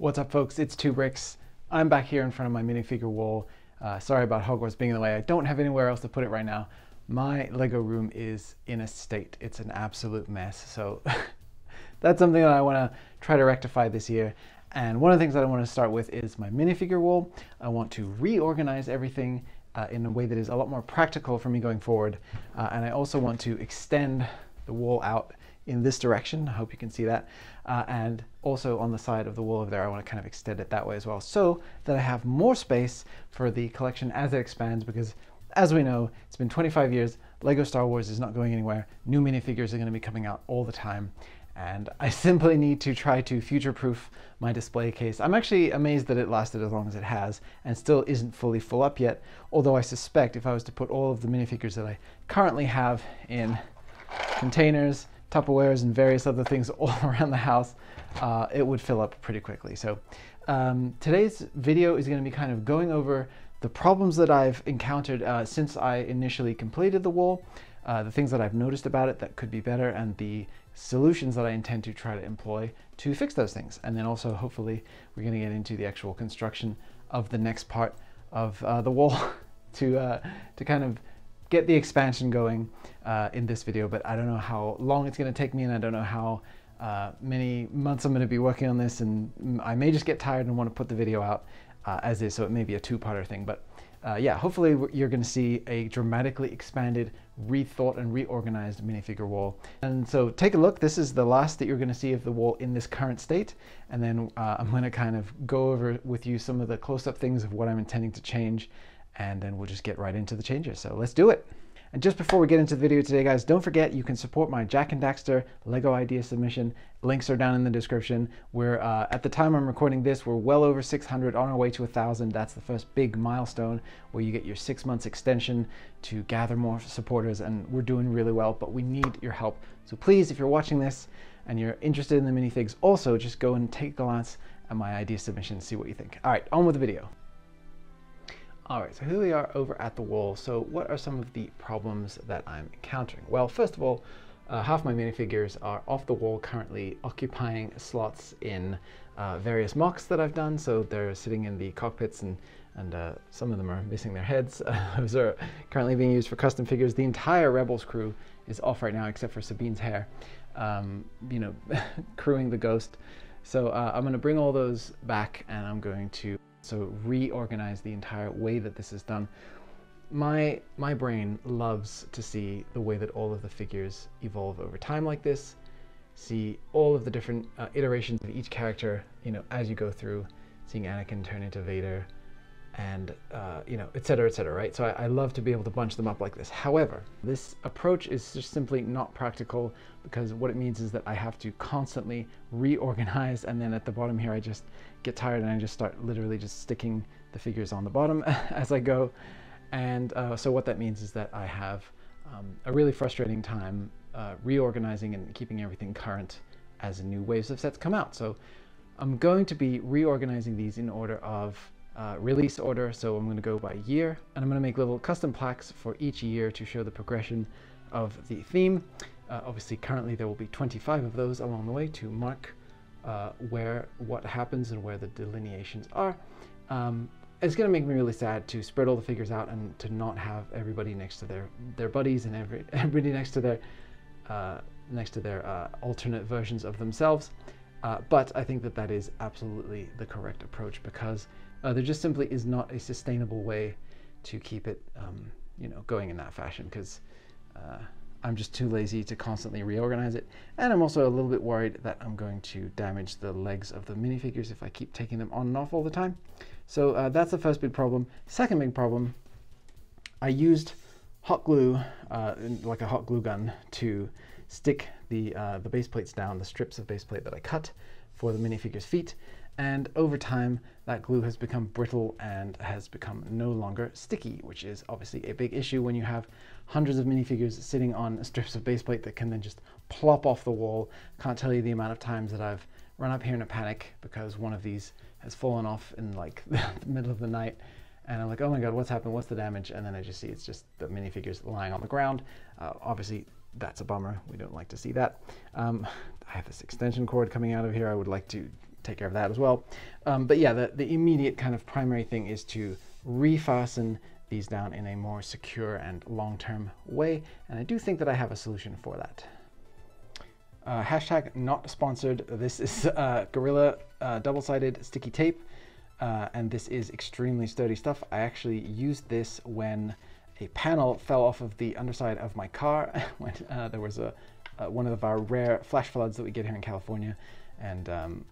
What's up, folks? It's 2Bricks. I'm back here in front of my minifigure wall. Sorry about Hogwarts being in the way. I don't have anywhere else to put it right now. My Lego room is in a state. It's an absolute mess. So that's something that I want to try to rectify this year. And one of the things that I want to start with is my minifigure wall. I want to reorganize everything in a way that is a lot more practical for me going forward. And I also want to extend the wall out in this direction. I hope you can see that. And also on the side of the wall over there, I want to kind of extend it that way as well, so that I have more space for the collection as it expands, because as we know, it's been 25 years, Lego Star Wars is not going anywhere. New minifigures are going to be coming out all the time. And I simply need to try to future-proof my display case. I'm actually amazed that it lasted as long as it has and still isn't fully full up yet. Although I suspect if I was to put all of the minifigures that I currently have in containers, Tupperwares, and various other things all around the house, it would fill up pretty quickly. So today's video is going to be kind of going over the problems that I've encountered since I initially completed the wall, the things that I've noticed about it that could be better, and the solutions that I intend to try to employ to fix those things. And then also, hopefully, we're going to get into the actual construction of the next part of the wall to kind of get the expansion going in this video. But I don't know how long it's going to take me, and I don't know how many months I'm going to be working on this, and I may just get tired and want to put the video out as is, so it may be a two-parter thing. But yeah, hopefully you're going to see a dramatically expanded, rethought and reorganized minifigure wall. And so take a look. This is the last that you're going to see of the wall in this current state, and then I'm going to kind of go over with you some of the close-up things of what I'm intending to change, and then we'll just get right into the changes. So let's do it. And just before we get into the video today, guys, don't forget you can support my Jak and Daxter Lego idea submission. Links are down in the description. We're at the time I'm recording this, we're well over 600, on our way to 1,000. That's the first big milestone where you get your 6 months extension to gather more supporters, and we're doing really well, but we need your help. So please, if you're watching this and you're interested in the minifigs, also just go and take a glance at my idea submission and see what you think. All right, on with the video. All right, so here we are over at the wall. So what are some of the problems that I'm encountering? Well, first of all, half my minifigures are off the wall, currently occupying slots in various mocks that I've done. So they're sitting in the cockpits, and some of them are missing their heads. Those are currently being used for custom figures. The entire Rebels crew is off right now, except for Sabine's hair, you know, crewing the Ghost. So I'm gonna bring all those back, and I'm going to reorganize the entire way that this is done. My brain loves to see the way that all of the figures evolve over time like this, see all of the different iterations of each character, you know, as you go through, seeing Anakin turn into Vader, and you know, etc., right? So I love to be able to bunch them up like this. However, this approach is just simply not practical, because what it means is that I have to constantly reorganize, and then at the bottom here I just get tired and I just start literally just sticking the figures on the bottom as I go. And so what that means is that I have a really frustrating time reorganizing and keeping everything current as new waves of sets come out. So I'm going to be reorganizing these in order of release order. So I'm going to go by year, and I'm going to make little custom plaques for each year to show the progression of the theme. Obviously, currently there will be 25 of those along the way to mark what happens and where the delineations are. It's going to make me really sad to spread all the figures out and to not have everybody next to their buddies, and everybody next to their alternate versions of themselves. But I think that that is absolutely the correct approach, because there just simply is not a sustainable way to keep it, you know, going in that fashion, because I'm just too lazy to constantly reorganize it. And I'm also a little bit worried that I'm going to damage the legs of the minifigures if I keep taking them on and off all the time. So that's the first big problem. Second big problem, I used hot glue, like a hot glue gun, to stick the base plates down, the strips of base plate that I cut for the minifigure's feet. And over time, that glue has become brittle and has become no longer sticky, which is obviously a big issue when you have hundreds of minifigures sitting on strips of base plate that can then just plop off the wall. Can't tell you the amount of times that I've run up here in a panic because one of these has fallen off in like the middle of the night, and I'm like, oh my god, what's happened? What's the damage? And then I just see it's just the minifigures lying on the ground. Obviously, that's a bummer. We don't like to see that. I have this extension cord coming out of here. I would like to take care of that as well. But yeah, the immediate kind of primary thing is to refasten these down in a more secure and long-term way. And I do think that I have a solution for that. Hashtag not sponsored. This is Gorilla double-sided sticky tape. And this is extremely sturdy stuff. I actually used this when a panel fell off of the underside of my car when there was one of our rare flash floods that we get here in California. And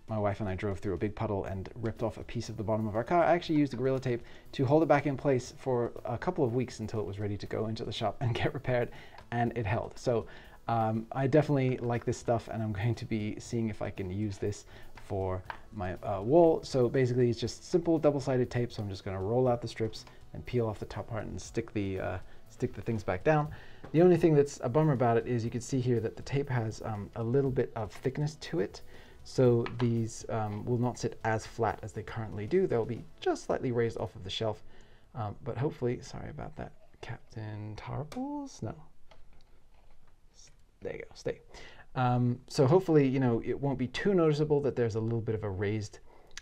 my wife and I drove through a big puddle and ripped off a piece of the bottom of our car. I actually used the Gorilla Tape to hold it back in place for a couple of weeks until it was ready to go into the shop and get repaired, and it held. So I definitely like this stuff, and I'm going to be seeing if I can use this for my wall. So basically it's just simple double-sided tape, so I'm just going to roll out the strips and peel off the top part and stick the things back down. The only thing that's a bummer about it is you can see here that the tape has a little bit of thickness to it. So these will not sit as flat as they currently do. They'll be just slightly raised off of the shelf. But hopefully, sorry about that, Captain Tarples? No. There you go, stay. So hopefully, you know, it won't be too noticeable that there's a little bit of a raised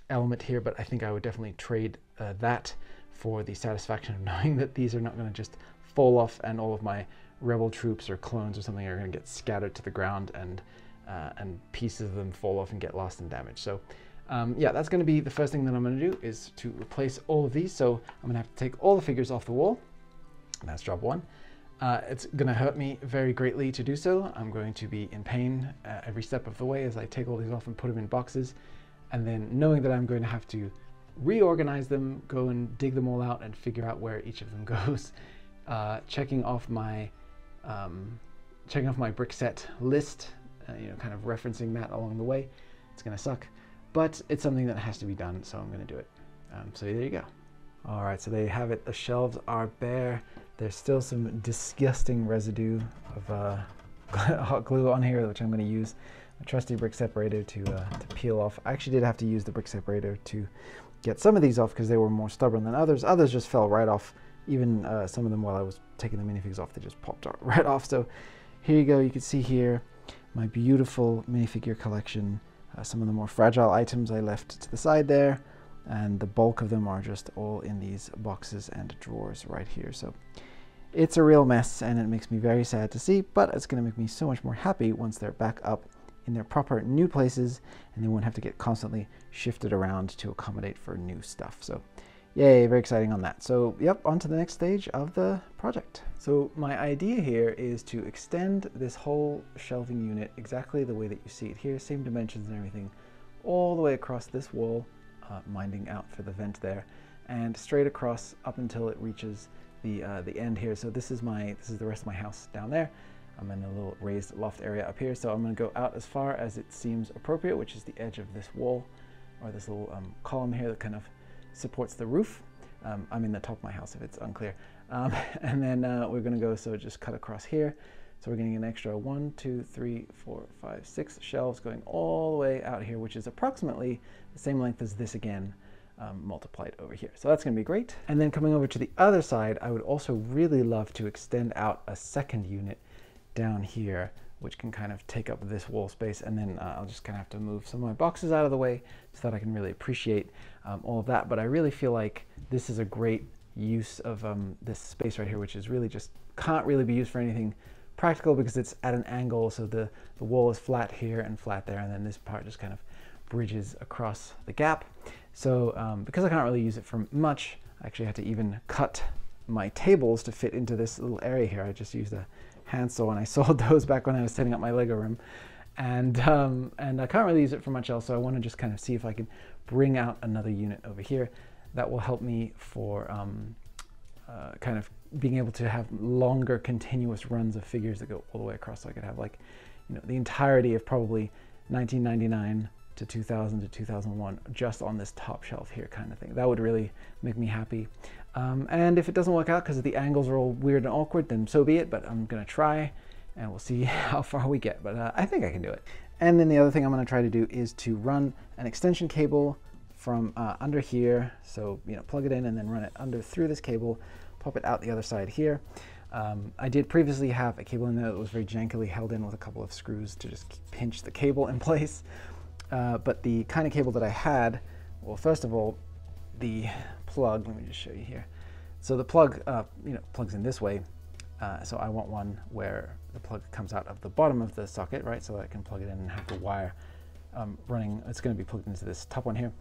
element here, but I think I would definitely trade that for the satisfaction of knowing that these are not going to just fall off and all of my rebel troops or clones or something are going to get scattered to the ground and pieces of them fall off and get lost and damaged. So yeah, that's going to be the first thing that I'm going to do, is to replace all of these. So I'm going to have to take all the figures off the wall. That's job one. It's going to hurt me very greatly to do so. I'm going to be in pain every step of the way as I take all these off and put them in boxes. And then knowing that I'm going to have to reorganize them, go and dig them all out and figure out where each of them goes. Checking off my brick set list, you know, kind of referencing that along the way. It's going to suck, but it's something that has to be done, so I'm going to do it. So there you go. All right, so there you have it. The shelves are bare. There's still some disgusting residue of hot glue on here, which I'm going to use a trusty brick separator to peel off. I actually did have to use the brick separator to get some of these off because they were more stubborn than others. Others just fell right off. Even some of them, while I was taking the minifigs off, they just popped right off. So here you go. You can see here my beautiful minifigure collection. Some of the more fragile items I left to the side there, and the bulk of them are just all in these boxes and drawers right here. So it's a real mess, and it makes me very sad to see, but it's going to make me so much more happy once they're back up in their proper new places and they won't have to get constantly shifted around to accommodate for new stuff. So yay, very exciting on that. So yep, on to the next stage of the project. So my idea here is to extend this whole shelving unit exactly the way that you see it here, same dimensions and everything, all the way across this wall, minding out for the vent there, and straight across up until it reaches the end here. So this is the rest of my house down there. I'm in a little raised loft area up here, so I'm going to go out as far as it seems appropriate, which is the edge of this wall, or this little column here that kind of supports the roof. I'm in the top of my house if it's unclear. And then we're going to go, so just cut across here. So we're getting an extra 1, 2, 3, 4, 5, 6 shelves going all the way out here, which is approximately the same length as this again, multiplied over here. So that's going to be great. And then coming over to the other side, I would also really love to extend out a second unit down here, which can kind of take up this wall space, and then I'll just kind of have to move some of my boxes out of the way so that I can really appreciate all of that. But I really feel like this is a great use of this space right here, which is really just can't really be used for anything practical because it's at an angle, so the wall is flat here and flat there, and then this part just kind of bridges across the gap. So because I can't really use it for much, I actually had to even cut my tables to fit into this little area here. I just used a handsaw, and I sawed those back when I was setting up my Lego room, and I can't really use it for much else, so I want to just kind of see if I can bring out another unit over here that will help me for kind of being able to have longer continuous runs of figures that go all the way across, so I could have, like, you know, the entirety of probably 1999 to 2000 to 2001 just on this top shelf here kind of thing. That would really make me happy. And if it doesn't work out because the angles are all weird and awkward, then so be it, but I'm gonna try and we'll see how far we get, but I think I can do it. And then the other thing I'm gonna try to do is to run an extension cable from under here. So, you know, plug it in and then run it under through this cable, pop it out the other side here. I did previously have a cable in there that was very jankily held in with a couple of screws to just pinch the cable in place. but the kind of cable that I had, well, first of all, the plug, let me just show you here. So the plug, plugs in this way. So I want one where the plug comes out of the bottom of the socket, right? So I can plug it in and have the wire running. It's going to be plugged into this top one here.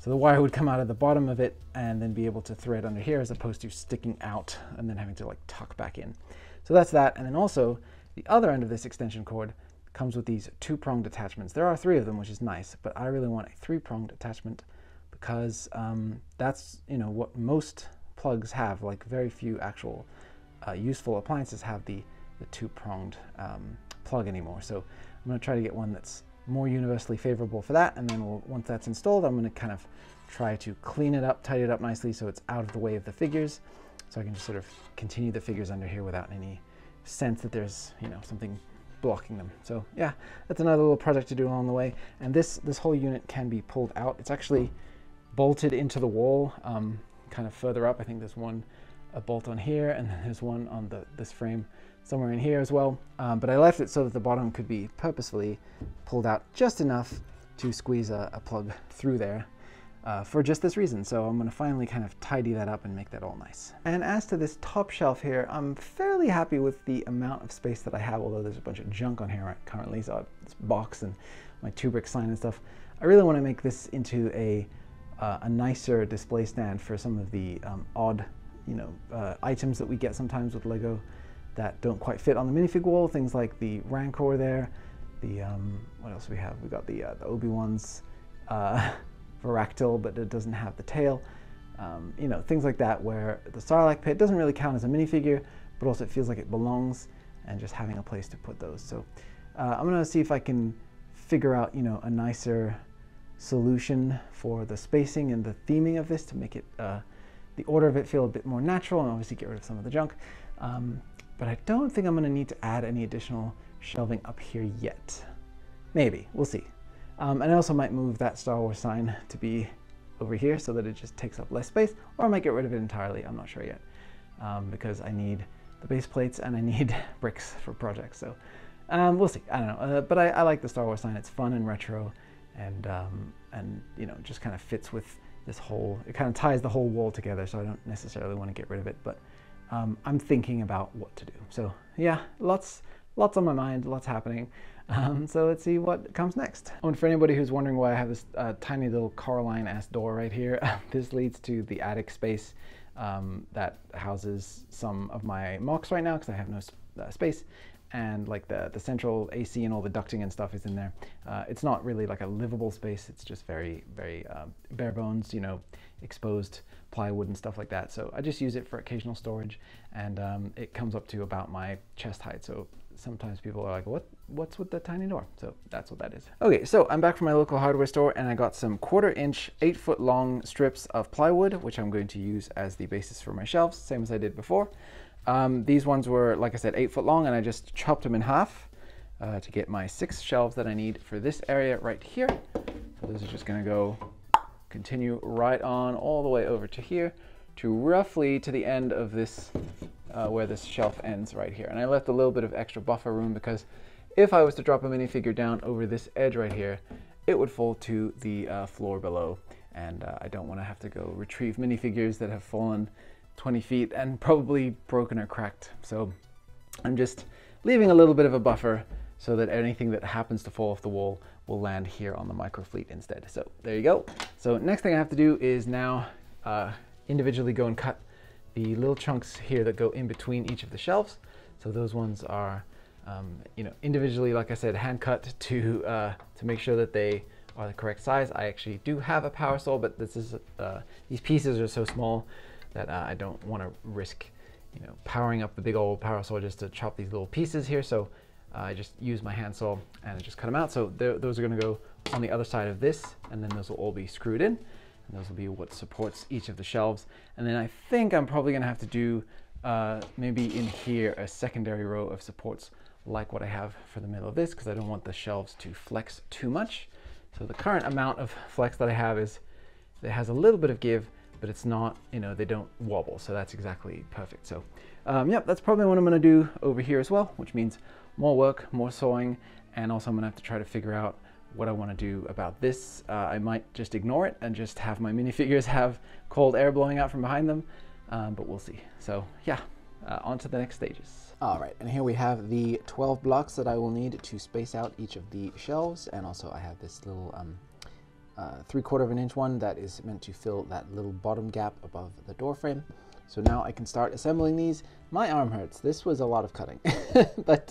So the wire would come out of the bottom of it and then be able to thread under here as opposed to sticking out and then having to like tuck back in. So that's that. And then also the other end of this extension cord comes with these 2-pronged attachments. There are 3 of them, which is nice, but I really want a 3-pronged attachment because that's what most plugs have. Like very few actual useful appliances have the 2-pronged plug anymore. So I'm going to try to get one that's more universally favorable for that, and then once that's installed, I'm going to kind of try to clean it up, tidy it up nicely so it's out of the way of the figures, so I can just sort of continue the figures under here without any sense that there's something blocking them. So yeah, that's another little project to do along the way. And this whole unit can be pulled out. It's actually bolted into the wall, kind of further up. I think there's a bolt on here, and then there's one on this frame somewhere in here as well. But I left it so that the bottom could be purposefully pulled out just enough to squeeze a plug through there for just this reason. So I'm going to finally kind of tidy that up and make that all nice. And as to this top shelf here, I'm fairly happy with the amount of space that I have, although there's a bunch of junk on here right currently. So I have this box and my 2-brick sign and stuff. I really want to make this into a nicer display stand for some of the odd items that we get sometimes with Lego that don't quite fit on the minifig wall. Things like the Rancor there, the what else do we have? We got the Obi-Wan's Varactyl, but it doesn't have the tail. Things like that, where the Sarlacc pit doesn't really count as a minifigure, but also it feels like it belongs, and just having a place to put those. So I'm gonna see if I can figure out a nicer solution for the spacing and the theming of this to make it the order of it feel a bit more natural, and obviously get rid of some of the junk. But I don't think I'm going to need to add any additional shelving up here yet. Maybe, we'll see. And I also might move that Star Wars sign to be over here so that it just takes up less space, or I might get rid of it entirely. I'm not sure yet, because I need the base plates and I need bricks for projects. So we'll see. I don't know. But I like the Star Wars sign. It's fun and retro, and just kind of fits with this whole. It kind of ties the whole wall together. So I don't necessarily want to get rid of it, but I'm thinking about what to do. So yeah, lots on my mind, lots happening. So let's see what comes next. Oh, and for anybody who's wondering why I have this tiny little Coraline-ass door right here, this leads to the attic space that houses some of my MOCs right now, because I have no space. And like the central AC and all the ducting and stuff is in there. It's not really like a livable space. It's just very, very bare bones, exposed plywood and stuff like that. So I just use it for occasional storage, and it comes up to about my chest height. So sometimes people are like, what's with the tiny door? So that's what that is. Okay, so I'm back from my local hardware store, and I got some 1/4-inch, 8-foot long strips of plywood, which I'm going to use as the basis for my shelves, same as I did before. These ones were, like I said, 8 foot long, and I just chopped them in half to get my 6 shelves that I need for this area right here. So those are just going to continue right on all the way over to here, to roughly to the end of this, where this shelf ends right here. And I left a little bit of extra buffer room because if I was to drop a minifigure down over this edge right here, it would fall to the floor below. And I don't want to have to go retrieve minifigures that have fallen 20 feet and probably broken or cracked. So I'm just leaving a little bit of a buffer so that anything that happens to fall off the wall will land here on the microfleet instead. So there you go. So next thing I have to do is now individually go and cut the little chunks here that go in between each of the shelves. So those ones are individually, like I said, hand cut to make sure that they are the correct size. I actually do have a power saw, but this is these pieces are so small that I don't want to risk, powering up the big old power saw just to chop these little pieces here. So I just use my hand saw and I just cut them out. So those are going to go on the other side of this, and then those will all be screwed in, and those will be what supports each of the shelves. And then I think I'm probably going to have to do maybe in here a secondary row of supports like what I have for the middle of this, because I don't want the shelves to flex too much. So the current amount of flex that I have is, it has a little bit of give, but it's not, they don't wobble. So that's exactly perfect. So yep, that's probably what I'm going to do over here as well, which means more work, more sawing, and also I'm going to have to try to figure out what I want to do about this. I might just ignore it and just have my minifigures have cold air blowing out from behind them, but we'll see. So yeah, on to the next stages. All right, and here we have the 12 blocks that I will need to space out each of the shelves, and also I have this little 3/4 of an inch one that is meant to fill that little bottom gap above the door frame. So now I can start assembling these. My arm hurts. This was a lot of cutting, but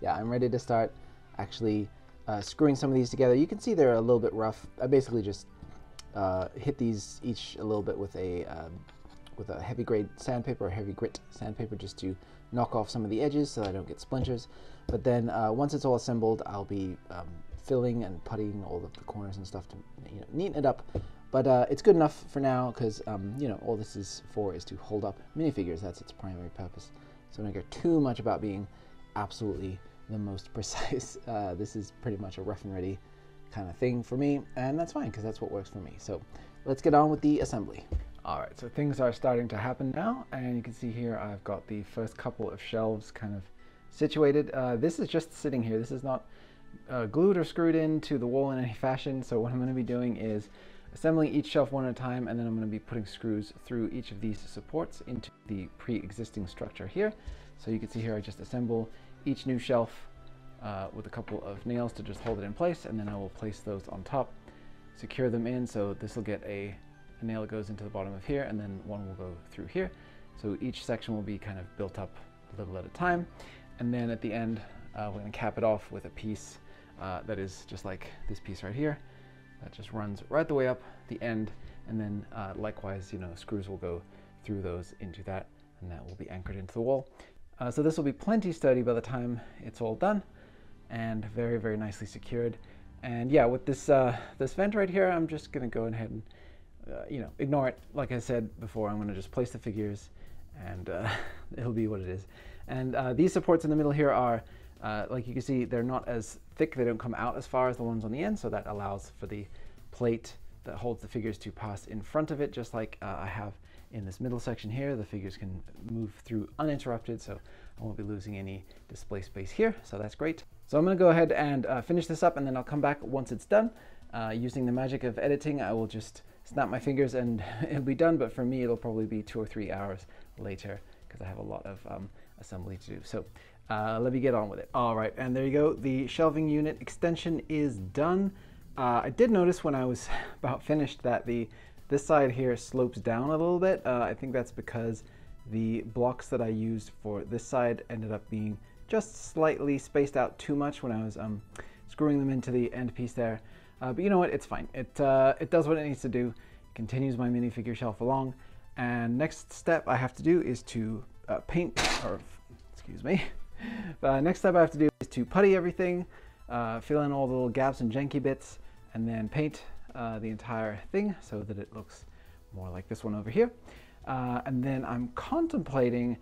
yeah, I'm ready to start actually screwing some of these together. You can see they're a little bit rough. I basically just hit these each a little bit with a heavy grade sandpaper or heavy grit sandpaper, just to knock off some of the edges so that I don't get splinters. But then once it's all assembled, I'll be filling and puttying all of the corners and stuff to neaten it up. But it's good enough for now because all this is for is to hold up minifigures. That's its primary purpose. So I don't care too much about being absolutely the most precise. This is pretty much a rough and ready kind of thing for me, and that's fine because that's what works for me. So let's get on with the assembly. All right, so things are starting to happen now, and you can see here I've got the first couple of shelves kind of situated. This is just sitting here. This is not glued or screwed into the wall in any fashion. So what I'm going to be doing is assembling each shelf one at a time, and then I'm going to be putting screws through each of these supports into the pre-existing structure here. So you can see here I just assemble each new shelf with a couple of nails to just hold it in place, and then I will place those on top, secure them in. So this will get a nail that goes into the bottom of here, and then one will go through here. So each section will be kind of built up a little at a time, and then at the end we're going to cap it off with a piece that is just like this piece right here, that just runs right the way up the end, and then likewise, screws will go through those into that, and that will be anchored into the wall. So this will be plenty sturdy by the time it's all done, and very, very nicely secured. And yeah, with this this vent right here, I'm just gonna go ahead and ignore it. Like I said before, I'm gonna just place the figures, and it'll be what it is. And these supports in the middle here are, like you can see, they're not as thick. They don't come out as far as the ones on the end, so that allows for the plate that holds the figures to pass in front of it, just like I have in this middle section here. The figures can move through uninterrupted, so I won't be losing any display space here, so that's great. So I'm going to go ahead and finish this up, and then I'll come back once it's done. Using the magic of editing, I will just snap my fingers and it'll be done, but for me it'll probably be 2 or 3 hours later because I have a lot of assembly to do. So let me get on with it. All right, and there you go. The shelving unit extension is done. I did notice when I was about finished that this side here slopes down a little bit. I think that's because the blocks that I used for this side ended up being just slightly spaced out too much when I was screwing them into the end piece there. But you know what, it's fine. It does what it needs to do. It continues my minifigure shelf along. And next step I have to do is to paint, or excuse me. Next step I have to do is to putty everything, fill in all the little gaps and janky bits, and then paint the entire thing so that it looks more like this one over here. And then I'm contemplating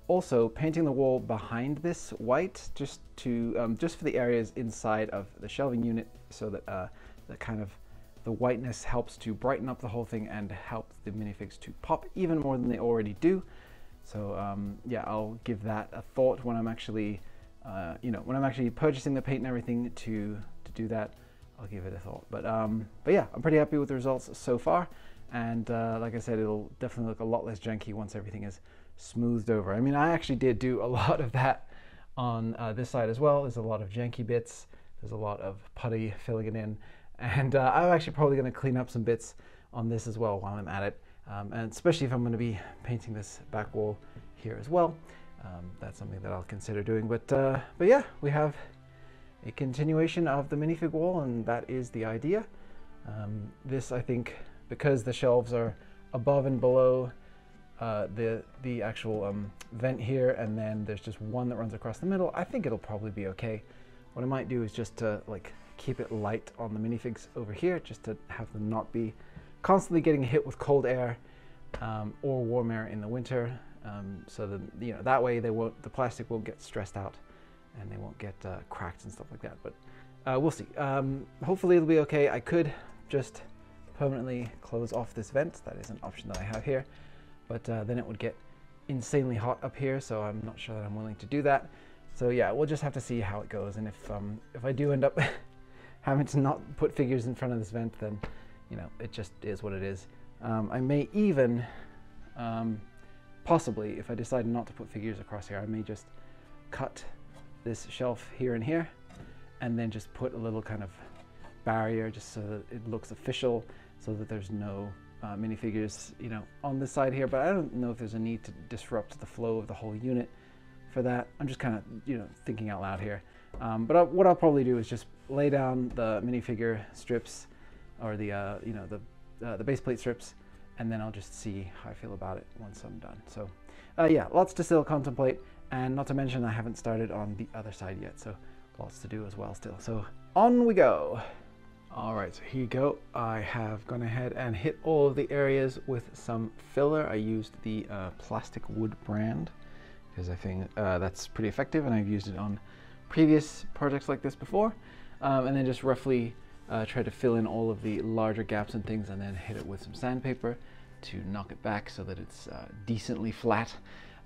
also painting the wall behind this white, just for the areas inside of the shelving unit, so that the whiteness helps to brighten up the whole thing and help the minifigs to pop even more than they already do. So yeah, I'll give that a thought when I'm actually, when I'm actually purchasing the paint and everything to do that. I'll give it a thought. But yeah, I'm pretty happy with the results so far. And like I said, it'll definitely look a lot less janky once everything is smoothed over. I mean, I actually did do a lot of that on this side as well. There's a lot of janky bits. There's a lot of putty filling it in. And I'm actually probably going to clean up some bits on this as well while I'm at it. And especially if I'm going to be painting this back wall here as well. That's something that I'll consider doing. But yeah, we have a continuation of the minifig wall, and that is the idea. This, I think, because the shelves are above and below the actual vent here, and then there's just one that runs across the middle, I think it'll probably be okay. What I might do is just to keep it light on the minifigs over here, just to have them not be constantly getting hit with cold air or warm air in the winter, so that that way the plastic won't get stressed out and they won't get cracked and stuff like that. But we'll see. Hopefully it'll be okay. I could just permanently close off this vent. That is an option that I have here, but then it would get insanely hot up here, so I'm not sure that I'm willing to do that. So yeah, we'll just have to see how it goes, and if I do end up having to not put figures in front of this vent, then, you know, it just is what it is. I may even, possibly, if I decide not to put figures across here, I may just cut this shelf here and here, and then just put a little kind of barrier just so that it looks official, so that there's no minifigures, you know, on this side here. But I don't know if there's a need to disrupt the flow of the whole unit for that. I'm just kind of, you know, thinking out loud here. What I'll probably do is just lay down the minifigure strips, or the you know, the base plate strips, and then I'll just see how I feel about it once I'm done. So yeah, lots to still contemplate, and not to mention I haven't started on the other side yet, so lots to do as well still. So on we go. All right, so here you go. I have gone ahead and hit all of the areas with some filler. I used the Plastic Wood brand because I think that's pretty effective, and I've used it on previous projects like this before. And then just roughly try to fill in all of the larger gaps and things, and then hit it with some sandpaper to knock it back so that it's decently flat.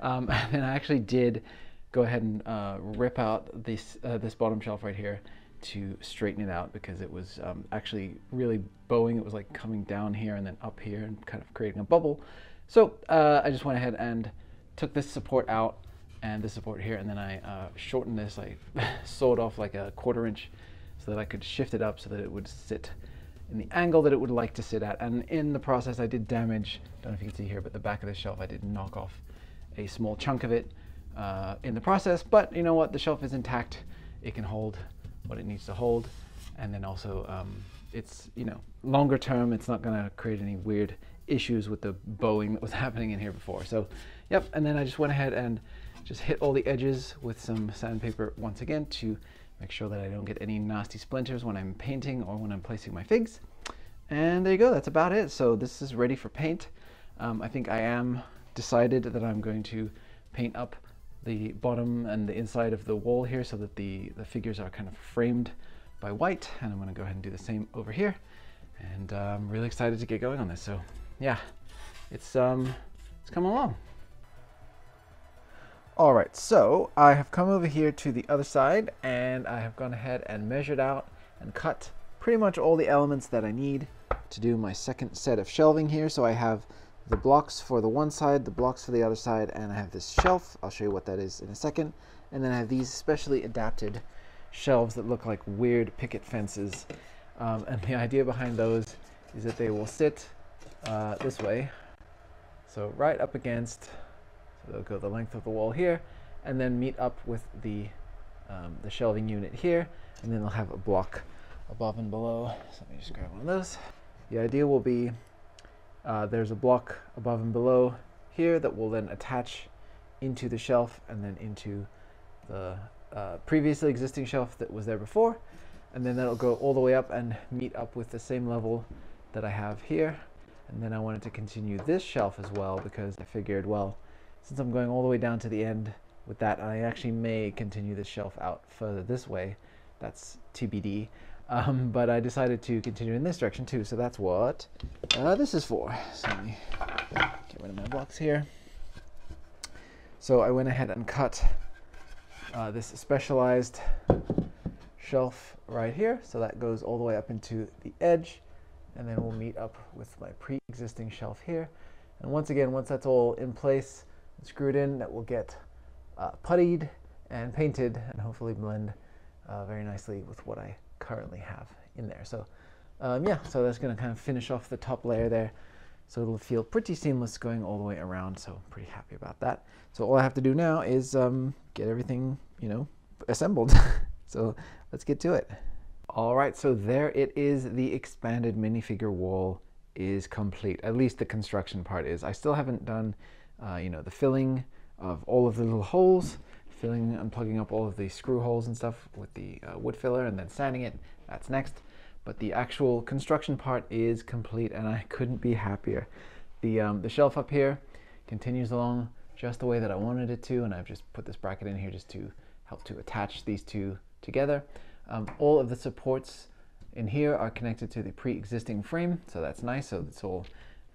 And then I actually did go ahead and rip out this bottom shelf right here to straighten it out, because it was actually really bowing. It was like coming down here and then up here and kind of creating a bubble. So I just went ahead and took this support out and this support here, and then I shortened this. I sawed off like a 1/4 inch so that I could shift it up so that it would sit in the angle that it would like to sit at. And in the process I did damage, don't know if you can see here, but the back of the shelf, I did knock off a small chunk of it in the process. But you know what, the shelf is intact. It can hold what it needs to hold, and then also it's, you know, longer term, it's not going to create any weird issues with the bowing that was happening in here before. So yep, and then I just went ahead and just hit all the edges with some sandpaper once again to make sure that I don't get any nasty splinters when I'm painting or when I'm placing my figs. And there you go, that's about it. So this is ready for paint. I think I am decided that I'm going to paint up the bottom and the inside of the wall here so that the figures are kind of framed by white, and I'm going to go ahead and do the same over here. And I'm really excited to get going on this. So yeah, it's coming along. All right, so I have come over here to the other side, and I have gone ahead and measured out and cut pretty much all the elements that I need to do my second set of shelving here. So I have the blocks for the one side, the blocks for the other side, and I have this shelf. I'll show you what that is in a second. And then I have these specially adapted shelves that look like weird picket fences. And the idea behind those is that they will sit this way. So right up against, so they'll go the length of the wall here, and then meet up with the shelving unit here, and then they'll have a block above and below. So let me just grab one of those. The idea will be there's a block above and below here that will then attach into the shelf and then into the previously existing shelf that was there before, and then that'll go all the way up and meet up with the same level that I have here. And then I wanted to continue this shelf as well, because I figured, well, since I'm going all the way down to the end with that, I actually may continue this shelf out further this way. That's TBD. But I decided to continue in this direction too, so that's what this is for. So let me get rid of my blocks here. So I went ahead and cut this specialized shelf right here, so that goes all the way up into the edge, and then we'll meet up with my pre-existing shelf here. And once again, once that's all in place and screwed in, that will get puttied and painted and hopefully blend very nicely with what I currently have in there. So yeah, so that's going to kind of finish off the top layer there, so it'll feel pretty seamless going all the way around. So I'm pretty happy about that. So all I have to do now is get everything, you know, assembled. So let's get to it. All right, so there it is. The expanded minifigure wall is complete. At least the construction part is. I still haven't done you know, the filling of all of the little holes, filling and plugging up all of the screw holes and stuff with the wood filler, and then sanding it. That's next. But the actual construction part is complete, and I couldn't be happier. The shelf up here continues along just the way that I wanted it to, and I've just put this bracket in here just to help to attach these two together. All of the supports in here are connected to the pre-existing frame, so that's nice. So it's all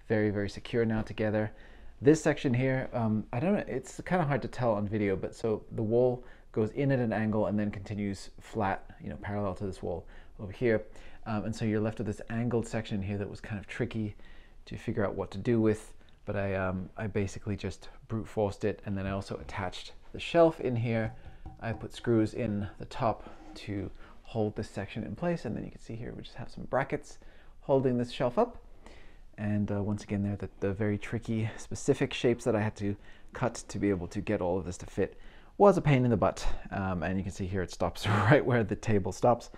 very, very secure now together. This section here, I don't know, it's kind of hard to tell on video, but so the wall goes in at an angle and then continues flat, you know, parallel to this wall, over here. And so you're left with this angled section here that was kind of tricky to figure out what to do with, but I basically just brute forced it, and then I also attached the shelf in here. I put screws in the top to hold this section in place, and then you can see here we just have some brackets holding this shelf up. And once again there, the very tricky specific shapes that I had to cut to be able to get all of this to fit was a pain in the butt. And you can see here it stops right where the table stops,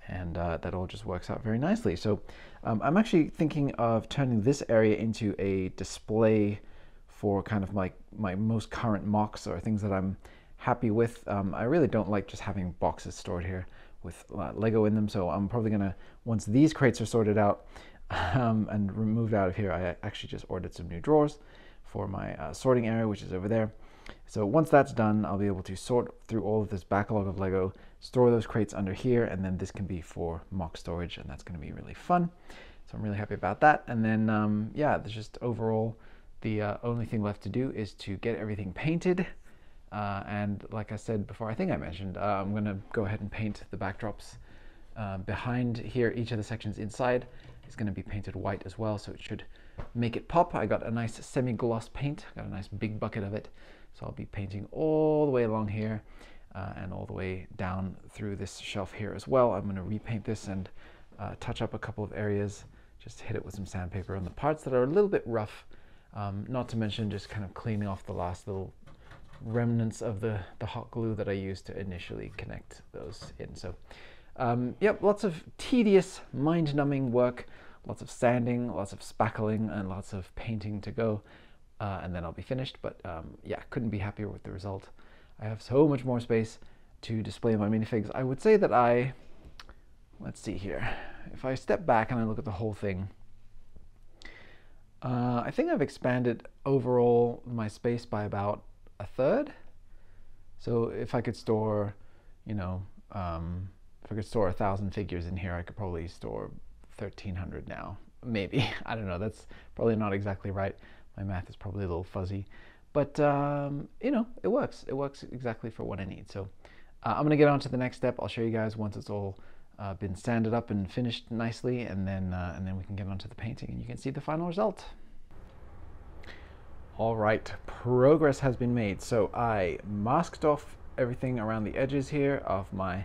and that all just works out very nicely. So I'm actually thinking of turning this area into a display for kind of my most current mocks or things that I'm happy with. I really don't like just having boxes stored here with Lego in them, so I'm probably gonna, once these crates are sorted out and removed out of here, I actually just ordered some new drawers for my sorting area, which is over there. So once that's done, I'll be able to sort through all of this backlog of Lego, store those crates under here, and then this can be for mock storage, and that's going to be really fun. So I'm really happy about that. And then yeah, there's just overall the only thing left to do is to get everything painted. And like I said before, I think I mentioned, I'm going to go ahead and paint the backdrops behind here. Each of the sections inside is going to be painted white as well, so it should make it pop. I got a nice semi-gloss paint, got a nice big bucket of it, so I'll be painting all the way along here and all the way down through this shelf here as well. I'm going to repaint this and touch up a couple of areas, just hit it with some sandpaper on the parts that are a little bit rough, not to mention just kind of cleaning off the last little remnants of the hot glue that I used to initially connect those in. So yep, lots of tedious, mind-numbing work, lots of sanding, lots of spackling, and lots of painting to go, and then I'll be finished. But yeah, couldn't be happier with the result. I have so much more space to display my minifigs. I would say that let's see here, if I step back and I look at the whole thing, I think I've expanded overall my space by about a third. So if I could store, you know, if I could store 1,000 figures in here, I could probably store 1,300 now. Maybe. I don't know. That's probably not exactly right. My math is probably a little fuzzy. But, you know, it works. It works exactly for what I need. So I'm going to get on to the next step. I'll show you guys once it's all been sanded up and finished nicely, and then we can get on to the painting and you can see the final result. All right, progress has been made. So I masked off everything around the edges here of my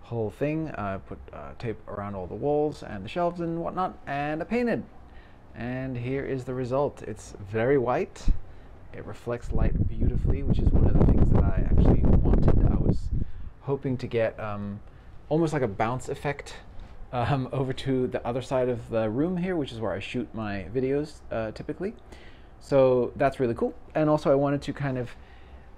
whole thing. I put tape around all the walls and the shelves and whatnot, and I painted. And here is the result. It's very white. It reflects light beautifully, which is one of the things that I actually wanted. I was hoping to get almost like a bounce effect over to the other side of the room here, which is where I shoot my videos typically. So that's really cool. And also I wanted to kind of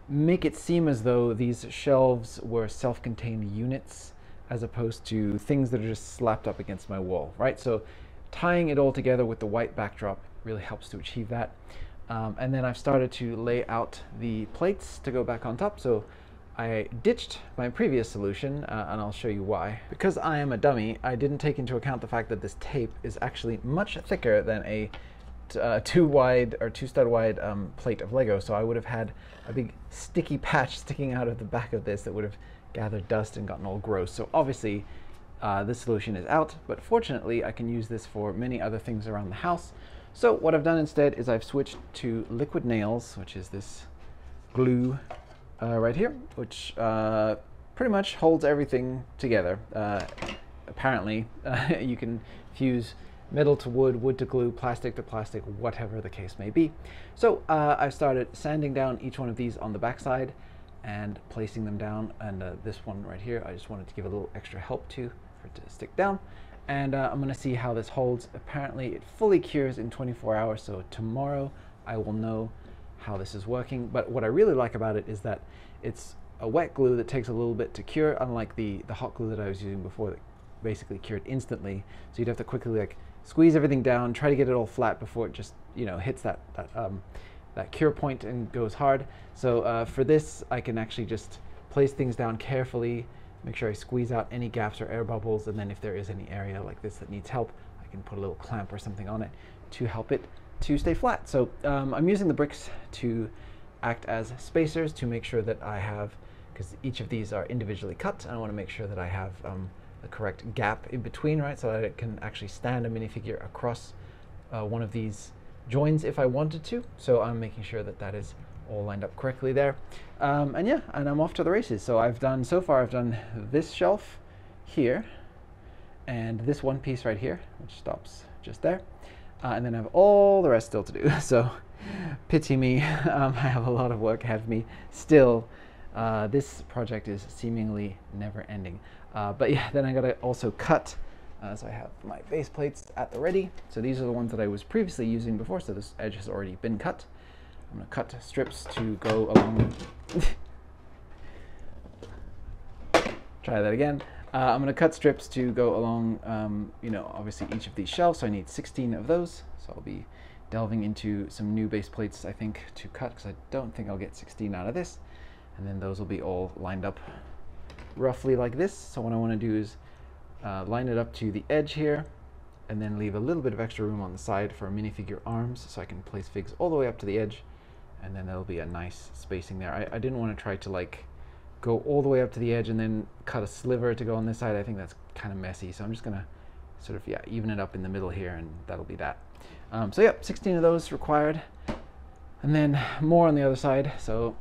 make it seem as though these shelves were self-contained units as opposed to things that are just slapped up against my wall, right? So tying it all together with the white backdrop really helps to achieve that. And then I've started to lay out the plates to go back on top. So I ditched my previous solution, and I'll show you why. Because I am a dummy, I didn't take into account the fact that this tape is actually much thicker than a two stud wide plate of Lego. So I would have had a big sticky patch sticking out of the back of this that would have gathered dust and gotten all gross. So obviously this solution is out, but fortunately I can use this for many other things around the house. So what I've done instead is I've switched to liquid nails, which is this glue right here, which pretty much holds everything together. Apparently you can fuse metal to wood, wood to glue, plastic to plastic, whatever the case may be. So I've started sanding down each one of these on the backside and placing them down, and this one right here I just wanted to give a little extra help to for it to stick down. And I'm going to see how this holds. Apparently it fully cures in 24 hours, so tomorrow I will know how this is working. But what I really like about it is that it's a wet glue that takes a little bit to cure, unlike the hot glue that I was using before that basically cured instantly. So you'd have to quickly like squeeze everything down, try to get it all flat before it just, you know, hits that cure point and goes hard. So for this, I can actually just place things down carefully, make sure I squeeze out any gaps or air bubbles, and then if there is any area like this that needs help, I can put a little clamp or something on it to help it to stay flat. So I'm using the bricks to act as spacers to make sure that I have, because each of these are individually cut, and I want to make sure that I have the correct gap in between, right, so that it can actually stand a minifigure across one of these joins if I wanted to. So I'm making sure that that is all lined up correctly there. And yeah, and I'm off to the races. So so far I've done this shelf here and this one piece right here, which stops just there. And then I have all the rest still to do. So pity me, I have a lot of work ahead of me still. This project is seemingly never ending. But yeah, then I gotta also cut. So I have my base plates at the ready. So these are the ones that I was previously using before, so this edge has already been cut. I'm gonna cut strips to go along. Try that again. I'm gonna cut strips to go along, you know, obviously each of these shelves. So I need 16 of those. So I'll be delving into some new base plates, I think, to cut, because I don't think I'll get 16 out of this. And then those will be all lined up roughly like this. So what I wanna do is line it up to the edge here, and then leave a little bit of extra room on the side for minifigure arms, so I can place figs all the way up to the edge, and then there'll be a nice spacing there. I didn't want to try to like go all the way up to the edge and then cut a sliver to go on this side. I think that's kind of messy, so I'm just gonna sort of, yeah, even it up in the middle here, and that'll be that. So yeah, 16 of those required, and then more on the other side. So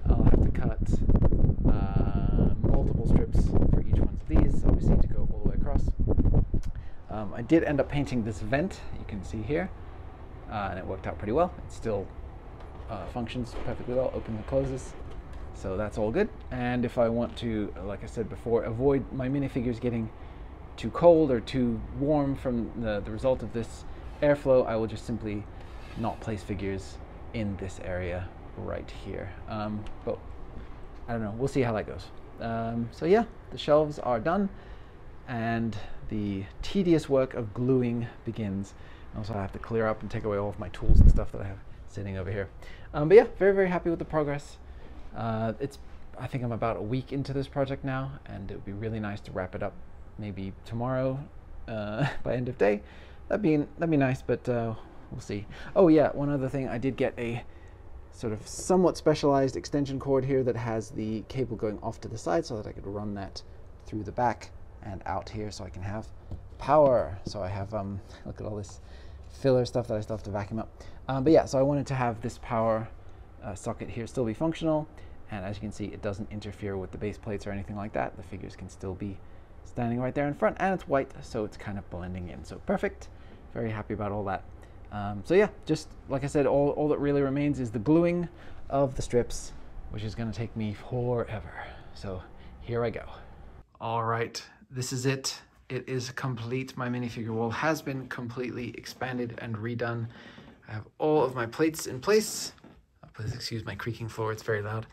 I'll have to cut multiple strips for each one of these, obviously, to go all the way across. I did end up painting this vent, you can see here, and it worked out pretty well. It still functions perfectly well, opens and closes, so that's all good. And if I want to, like I said before, avoid my minifigures getting too cold or too warm from the result of this airflow, I will just simply not place figures in this area right here. But I don't know, we'll see how that goes. So yeah, the shelves are done, and the tedious work of gluing begins. Also, I have to clear up and take away all of my tools and stuff that I have sitting over here. But yeah, very, very happy with the progress. I think I'm about a week into this project now, and it would be really nice to wrap it up maybe tomorrow by end of day. That'd be nice, but we'll see. Oh yeah, one other thing, I did get a sort of somewhat specialized extension cord here that has the cable going off to the side, so that I could run that through the back and out here, so I can have power. So I have, look at all this filler stuff that I still have to vacuum up. But yeah, so I wanted to have this power socket here still be functional, and as you can see, it doesn't interfere with the base plates or anything like that. The figures can still be standing right there in front, and it's white, so it's kind of blending in. So perfect, very happy about all that. So yeah, just like I said, all that really remains is the gluing of the strips, which is going to take me forever. So here I go. All right, this is it. It is complete. My minifigure wall has been completely expanded and redone. I have all of my plates in place. Please excuse my creaking floor, it's very loud.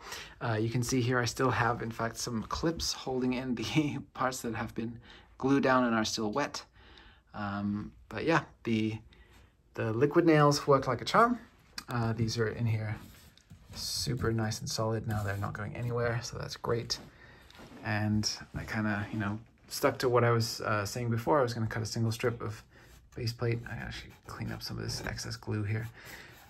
You can see here I still have, in fact, some clips holding in the parts that have been glued down and are still wet. But yeah, the liquid nails work like a charm. These are in here super nice and solid. Now they're not going anywhere, so that's great. And I kind of, you know, stuck to what I was saying before. I was going to cut a single strip of base plate. I actually clean up some of this excess glue here.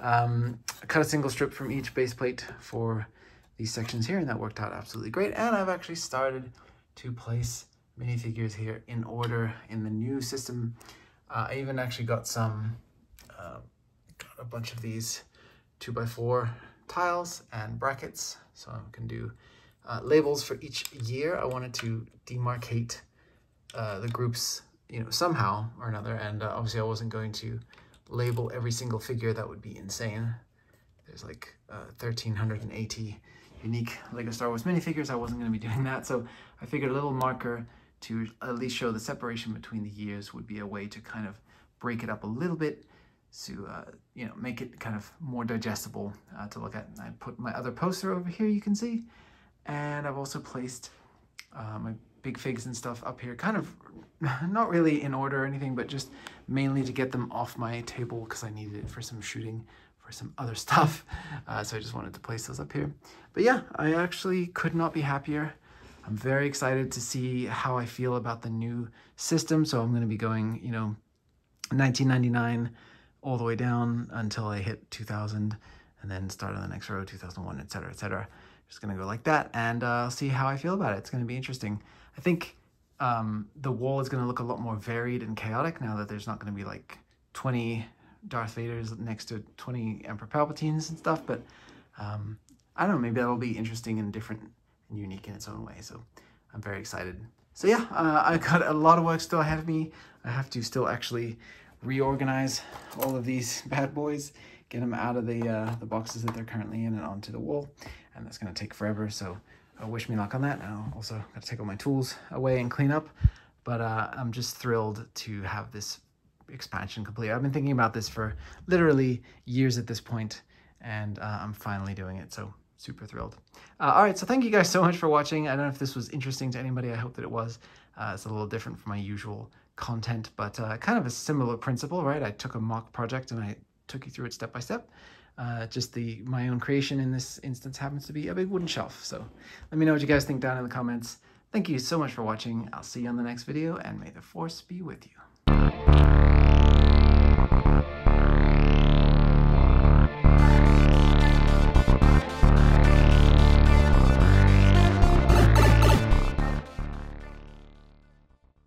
Cut a single strip from each base plate for these sections here, and that worked out absolutely great. And I've actually started to place minifigures here in order in the new system. I even actually got got a bunch of these 2x4 tiles and brackets, so I can do labels for each year. I wanted to demarcate the groups, you know, somehow or another, and obviously I wasn't going to label every single figure. That would be insane. There's like 1,380 unique LEGO Star Wars minifigures. I wasn't going to be doing that, so I figured a little marker to at least show the separation between the years would be a way to kind of break it up a little bit, to you know, make it kind of more digestible to look at. And I put my other poster over here, you can see, and I've also placed my big figs and stuff up here, kind of not really in order or anything, but just mainly to get them off my table because I needed it for some shooting for some other stuff. So I just wanted to place those up here. But yeah, I actually could not be happier. I'm very excited to see how I feel about the new system. So I'm going to be going, you know, 1999 all the way down until I hit 2000, and then start on the next row, 2001, etc., etc. Just going to go like that, and I'll see how I feel about it. It's going to be interesting. I think the wall is going to look a lot more varied and chaotic now that there's not going to be like 20 Darth Vaders next to 20 Emperor Palpatines and stuff, but I don't know, maybe that'll be interesting and different and unique in its own way, so I'm very excited. So yeah, I got a lot of work still ahead of me. I have to still actually reorganize all of these bad boys, get them out of the boxes that they're currently in and onto the wall, and that's going to take forever, so wish me luck on that. I'll also got to take all my tools away and clean up, but I'm just thrilled to have this expansion complete. I've been thinking about this for literally years at this point, and I'm finally doing it, so super thrilled. All right, so thank you guys so much for watching. I don't know if this was interesting to anybody. I hope that it was. It's a little different from my usual content, but kind of a similar principle, right? I took a mock project and I took you through it step by step. Just my own creation in this instance happens to be a big wooden shelf. So let me know what you guys think down in the comments. Thank you so much for watching. I'll see you on the next video, and may the Force be with you.